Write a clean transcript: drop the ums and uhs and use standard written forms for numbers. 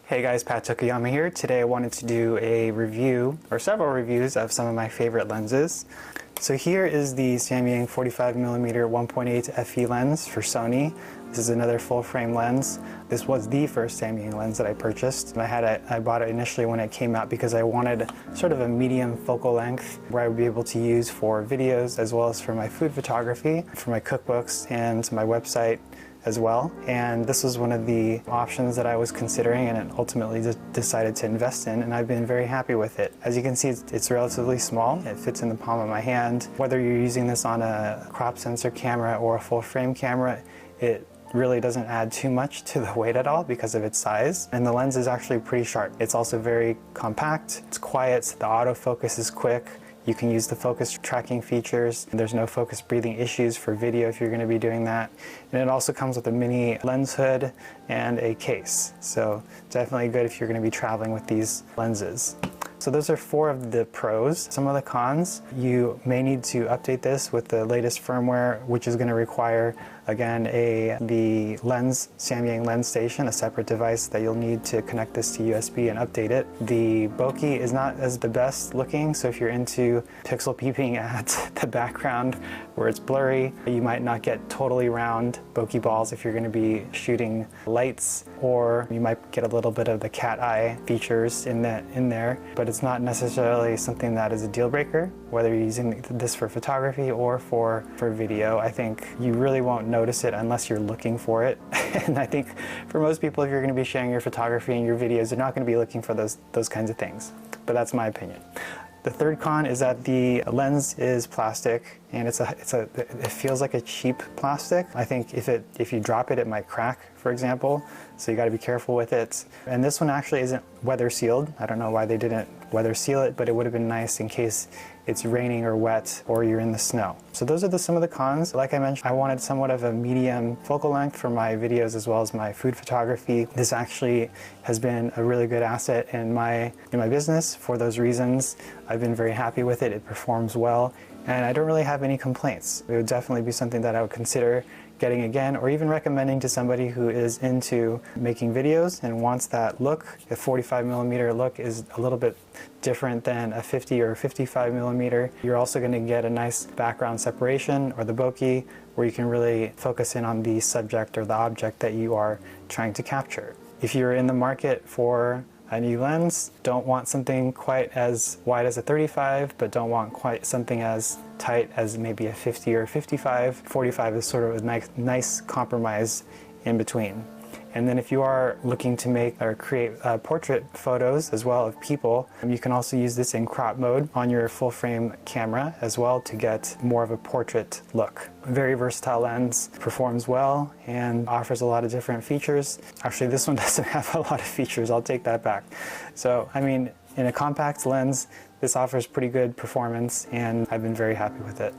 Hey guys, Pat Tokuyama here. Today I wanted to do a review, or several reviews, of some of my favorite lenses. So here is the Samyang 45mm 1.8 FE lens for Sony. This is another full frame lens. This was the first Samyang lens that I purchased. I bought it initially when it came out because I wanted sort of a medium focal length where I would be able to use for videos as well as for my food photography, for my cookbooks and my website as well. And this was one of the options that I was considering and ultimately decided to invest in, and I've been very happy with it. As you can see, it's relatively small. It fits in the palm of my hand. Whether you're using this on a crop sensor camera or a full frame camera, it really doesn't add too much to the weight at all because of its size. And the lens is actually pretty sharp. It's also very compact, it's quiet, the autofocus is quick. You can use the focus tracking features. There's no focus breathing issues for video if you're going to be doing that. And it also comes with a mini lens hood and a case. So definitely good if you're going to be traveling with these lenses. So those are 4 of the pros. Some of the cons: you may need to update this with the latest firmware, which is going to require, again, the Samyang lens station, a separate device that you'll need to connect this to USB and update it. The bokeh is not as the best looking, so if you're into pixel peeping at the background where it's blurry, you might not get totally round bokeh balls if you're going to be shooting lights, or you might get a little bit of the cat eye features in there, but it's not necessarily something that is a deal breaker, whether you're using this for photography or for video. I think you really won't notice it unless you're looking for it. And I think for most people, if you're going to be sharing your photography and your videos, they're not going to be looking for those kinds of things. But that's my opinion. The third con is that the lens is plastic, and it feels like a cheap plastic. I think if you drop it, it might crack, for example. So you got to be careful with it. And this one actually isn't weather sealed. I don't know why they didn't weather seal it, but it would have been nice in case it's raining or wet or you're in the snow. So those are some of the cons. Like I mentioned, I wanted somewhat of a medium focal length for my videos as well as my food photography. This actually has been a really good asset in my business for those reasons. I've been very happy with it. It performs well, and I don't really have any complaints. It would definitely be something that I would consider getting again, or even recommending to somebody who is into making videos and wants that look. The 45mm look is a little bit different than a 50 or 55mm. You're also going to get a nice background separation, or the bokeh, where you can really focus in on the subject or the object that you are trying to capture. If you're in the market for a new lens, don't want something quite as wide as a 35, but don't want quite something as tight as maybe a 50 or 55. 45 is sort of a nice compromise in between. And then if you are looking to make or create portrait photos as well of people, you can also use this in crop mode on your full frame camera as well to get more of a portrait look. Very versatile lens, performs well, and offers a lot of different features. Actually, this one doesn't have a lot of features, I'll take that back. So, I mean, in a compact lens, this offers pretty good performance, and I've been very happy with it.